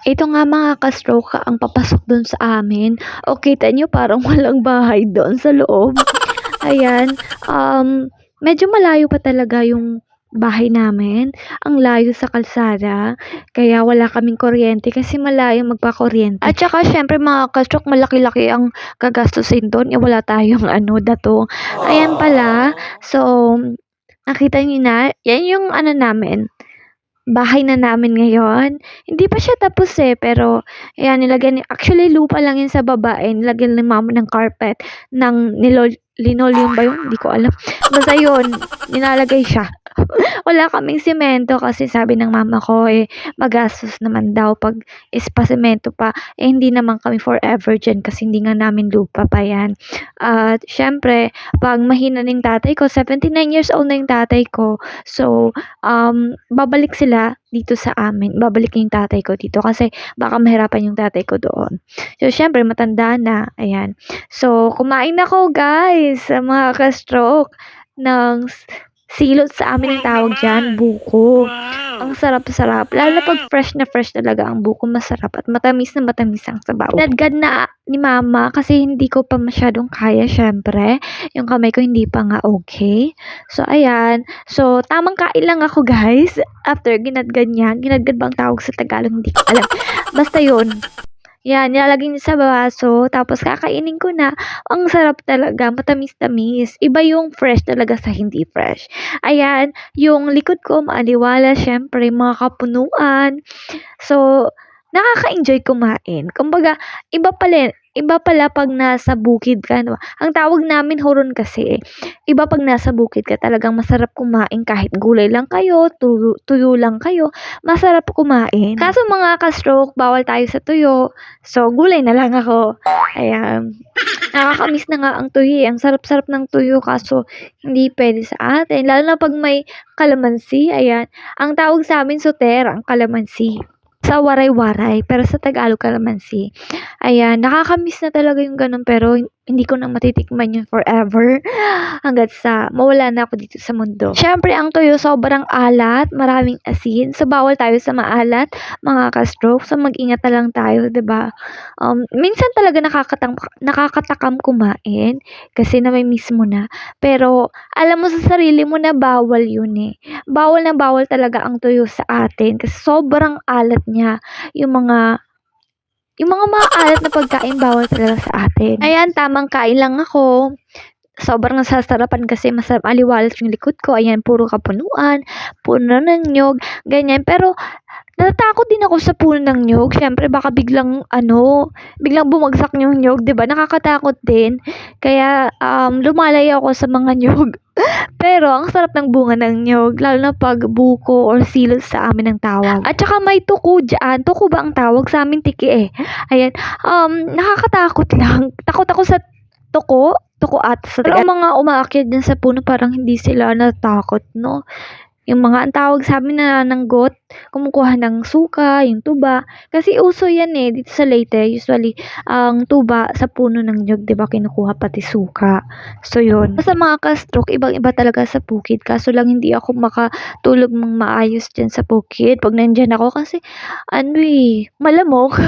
Ito nga mga ka-stroke ang papasok dun sa amin. O kita niyo parang walang bahay doon sa loob. Ayan, medyo malayo pa talaga yung bahay namin. Ang layo sa kalsada, kaya wala kaming kuryente kasi malayo magpakuryente. At saka siyempre mga ka-stroke malaki-laki ang gagastusin dun, eh, wala tayong dato. Ayan pala, so nakita niyo na, yan yung namin, bahay na namin ngayon. Hindi pa siya tapos, eh, pero ayan nilagyan ni actually lupa lang 'yun sa baba, eh, nilagyan ni mama ng carpet ng linoleum ba 'yun? Hindi ko alam. Basta 'yun, nilalagay siya. Wala kaming semento kasi sabi ng mama ko, eh, magastos naman daw 'pag pasemento pa. Eh, hindi naman kami forever diyan kasi hindi nga namin lupa pa 'yan. At siyempre 'pag mahina na yung tatay ko, 79 years old na yung tatay ko. So, babalik sila dito sa amin. Babalik yung tatay ko dito kasi baka mahirapan yung tatay ko doon. So, siyempre matanda na, ayan. So, kumain ako guys, sa mga ka-stroke ng silot sa amin ang tawag diyan, buko. Ang sarap-sarap, lalo na 'pag fresh na fresh talaga ang buko, masarap at matamis na matamis ang sabaw. Dinadgad na ni mama kasi hindi ko pa masyadong kaya siyempre, yung kamay ko hindi pa nga okay. So ayan, so tamang kain lang ako guys, after ginadgad niya. Ginadgad ba ang tawag sa Tagalog? Hindi ko alam. Basta yun. Yan, nilalagay niya sa baso, tapos kakainin ko na. Ang sarap talaga, matamis-tamis. Iba yung fresh talaga sa hindi fresh. Ayan, yung likod ko maaliwala, syempre, mga kapunuan. So, nakaka-enjoy kumain. Kumbaga, iba pala 'pag nasa bukid ka 'no. Ang tawag namin huron kasi, iba 'pag nasa bukid ka talagang masarap kumain kahit gulay lang kayo, tuyo lang kayo, masarap kumain. Kaso mga ka-stroke, bawal tayo sa tuyo, so gulay na lang ako. Ayan, nakaka-miss na nga ang tuyo, eh, ang sarap-sarap ng tuyo kaso hindi puwede sa atin lalo na 'pag may kalamansi, ayan. Ang tawag sa'min soter ang kalamansi. Sa waray-waray, pero sa Tagalog kalamansi. Ayan, nakaka-miss na talaga yung gano'n pero hindi ko na matitikman yun forever hangga't sa mawala na ako dito sa mundo. Siyempre ang tuyo sobrang alat, maraming asin, so bawal tayo sa maalat, mga ka-stroke, so mag-ingat na lang tayo, 'di ba? Minsan talaga nakakatakam kumain kasi namimiss mo na, pero alam mo sa sarili mo na bawal yun, eh. Bawal na bawal talaga ang tuyo sa atin kasi sobrang alat niya. Yung mga maalat na pagkain bawal talaga sa atin. Ayan, tamang kain lang ako. Sobrang nasasarapan kasi aliwalas yung likod ko. Ayan, puro kapunuan, puno ng niyog, ganyan. Pero natatakot din ako sa puno ng niyog. Siyempre baka biglang bumagsak yung niyog, 'di ba? Nakakatakot din. Kaya lumalayo ako sa mga niyog. Pero ang sarap ng bunga ng niyog, lalo na 'pag buko or silos sa amin ang tawag. At saka may tuko diyan. Tuko ba ang tawag? Sa'min tiki, eh. Ayan, nakakatakot lang. Takot ako sa tuko ata sa pero ang mga umaakyat diyan sa puno parang hindi sila natakot 'no? Yung mga ang tawag sa'min nanananggot, kumukuha ng suka, yung tuba. Kasi uso yan, eh, dito sa Leyte usually ang tuba sa puno ng niyog 'di ba kinukuha pati suka. So yun. Sa mga ka-stroke ibang-iba talaga sa bukid kaso lang hindi ako makatulog ng maayos diyan sa bukid 'pag nandiyan ako kasi malamok.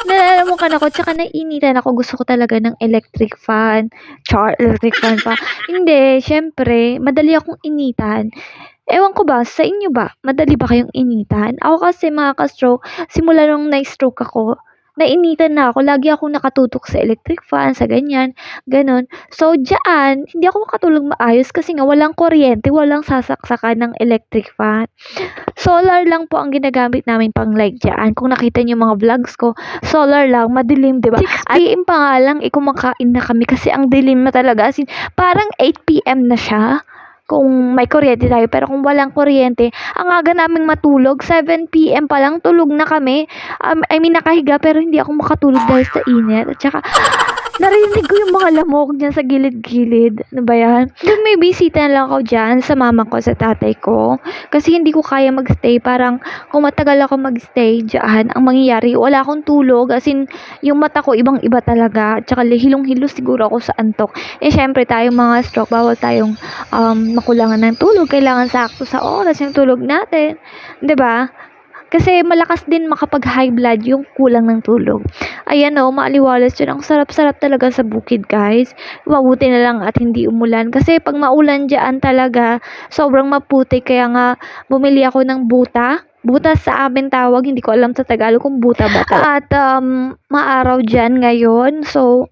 Nalalamukan ako tsaka naiinitan ako. Gusto ko talaga ng electric fan. Electric fan pa. Hindi, siyempre madali akong initan. Ewan ko ba, sa inyo ba, madali ba kayong initan? Ako kasi mga ka-stroke, simula nung na-stroke ako, nainitan na ako. Lagi akong nakatutok sa electric fan, sa ganyan, gano'n. So, diyaan, hindi ako makatulog maayos kasi nga walang kuryente, walang sasaksakan ng electric fan. Solar lang po ang ginagamit namin pang light diyaan. Kung nakita niyo mga vlogs ko, solar lang, madilim, 'di ba? 6 PM pa nga lang, kumakain na kami kasi ang dilim na talaga. As in, parang 8 PM na siya kung may kuryente tayo. Pero kung walang kuryente, ang aga naming matulog, 7 PM pa lang tulog na kami. I mean, nakahiga pero hindi ako makatulog dahil sa init. At saka, narinig ko yung mga lamok diyan sa gilid-gilid. Ano ba yan? Then may bisita na lang ako diyan sa mama ko, sa tatay ko. Kasi hindi ko kaya magstay. Parang kung matagal ako magstay diyan, ang mangyayari, wala akong tulog. As in, yung mata ko ibang-iba talaga. At saka hilong-hilo siguro ako sa antok. Eh, syempre tayong mga stroke, bawal tayong makulangan ng tulog. Kailangan sakto sa oras yung tulog natin. 'Di ba? Kasi malakas din makapag-high blood yung kulang ng tulog. Ayan o, maaliwalas yun. Ang sarap-sarap talaga sa bukid, guys. Mabuti na lang at hindi umulan. Kasi pag maulan dyan talaga, sobrang maputik. Kaya nga, bumili ako ng buta. Buta sa amin tawag, hindi ko alam sa Tagalog kung buta ba. At maaraw dyan ngayon. So,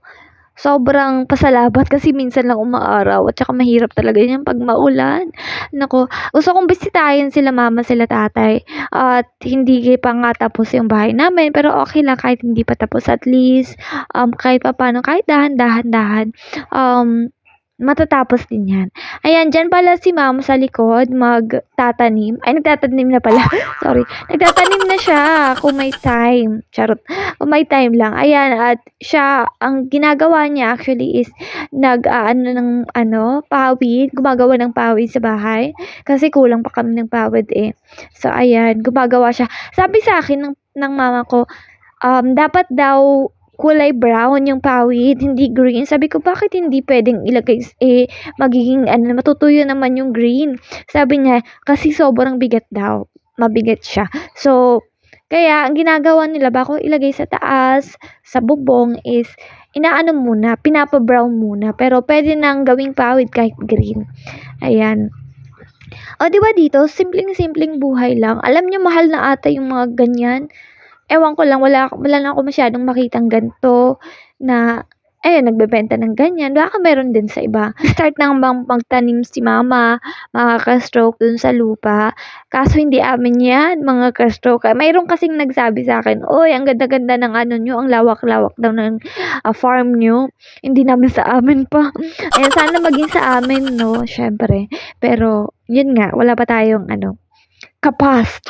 sobrang pasalamat kasi minsan lang umaaraw at saka mahirap talaga yan pag maulan. Naku, gusto kong bisitahin sila mama, sila tatay at hindi pa nga tapos yung bahay namin pero okay lang kahit hindi pa tapos at least kahit papaano kahit dahan-dahan matatapos din yan. Ayan, dyan pala si ma'am sa likod magtatanim. Ay, nagtatanim na pala. Sorry. Nagtatanim na siya kung may time. Charot. Kung may time lang. Ayan, at siya, ang ginagawa niya actually is pawid. Gumagawa ng pawid sa bahay. Kasi kulang pa kami ng pawid eh. So, ayan, gumagawa siya. Sabi sa akin ng mama ko, dapat daw kulay brown yung pawid, hindi green. Sabi ko, bakit hindi pwedeng ilagay, magiging, matutuyo naman yung green. Sabi niya, kasi sobrang bigat daw. Mabigat siya. So, kaya, ang ginagawa nila, bago ilagay sa taas, sa bubong, is, inaano muna, pinapa-brown muna. Pero, pwede nang gawing pawid kahit green. Ayan. O, di ba dito, simpleng-simpleng buhay lang. Alam niyo, mahal na ata yung mga ganyan. Ewan ko lang, wala lang ako masyadong makitang ganito na, ayun, nagbebenta ng ganyan. Baka meron din sa iba. Start nang bang magtanim si mama, mga ka-stroke dun sa lupa. Kaso hindi amin yan, mga ka-stroke. Mayroon kasing nagsabi sa akin, oy, ang ganda-ganda ng nyo, ang lawak-lawak daw ng farm nyo. Hindi namin sa amin pa. Ayan, sana maging sa amin, no, syempre. Pero, yun nga, wala pa tayong kapas.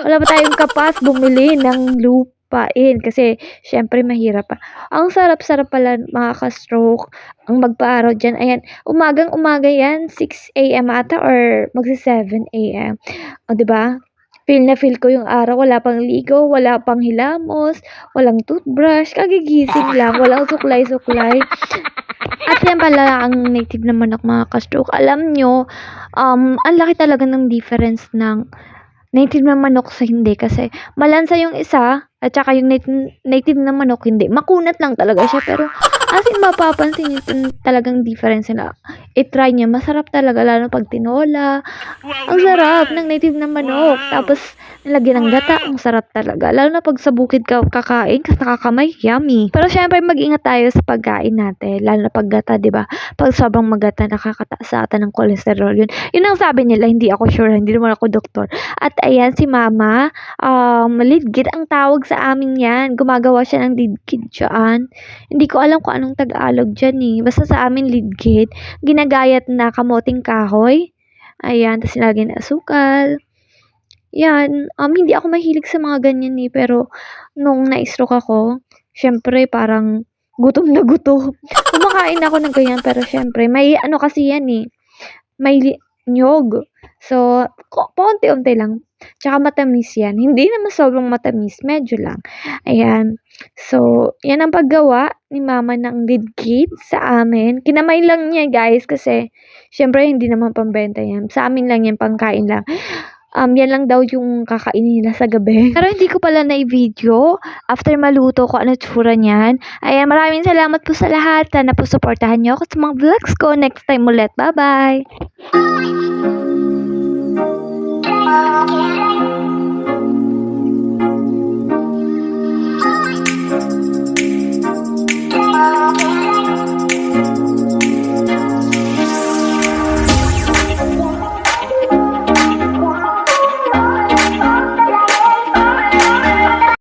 Wala pa tayong kapas bumili ng lupain kasi syempre mahirap pa. Ang sarap-sarap pala mga ka-stroke ang magpa-araw dyan. Ayan, umagang-umaga yan, 6 AM ata or magsi 7 AM. O, diba? Feel na feel ko yung araw, wala pang ligo, wala pang hilamos, walang toothbrush, kagigising lang, walang suklay-suklay. At yan pala ang native na manok mga ka-stroke. Alam nyo, ang laki talaga ng difference ng native na manok sa hindi kasi malansa yung isa at saka yung native na manok hindi. Makunat lang talaga siya pero as in mapapansin nyo talagang difference na i-try niya. Masarap talaga lalo pag tinola. Ang sarap ng native na manok. Tapos nilagyan ng gata. Ang sarap talaga. Lalo na pag sa bukid ka kakain kasi nakakamay. Yummy. Pero syempre mag-ingat tayo sa pagkain natin. Lalo na pag gata, diba? Pag sobrang magata, nakakataas sa atin ng cholesterol. Yun ang sabi nila. Hindi ako sure. Hindi naman ako doktor. At ayan si mama. Lidgit ang tawag sa amin yan. Gumagawa siya ng lidgit dyan. Hindi ko alam kung anong Tagalog dyan eh. Basta sa amin lidgit. Ginagayat na kamoting kahoy. Ayan. Tapos nilagyan na asukal. Yan. Hindi ako mahilig sa mga ganyan eh. Pero nung na-stroke ako, syempre parang gutom na gutom. Kumakain ako ng ganyan. Pero syempre, may kasi yan eh. May nyog. So, paunti-unti lang. Tsaka matamis yan. Hindi naman sobrang matamis. Medyo lang. Ayan. So, yan ang paggawa ni mama ng lidkit sa amin. Kinamay lang niya guys kasi syempre hindi naman pambenta yan. Sa amin lang yan, pangkain lang. Yan lang daw yung kakainin nila sa gabi. Pero hindi ko pala na-video after maluto ko ano tsura niyan. Ayan, maraming salamat po sa lahat. Sana po supportahan niyo ako sa mga vlogs ko. Next time ulit. Bye-bye!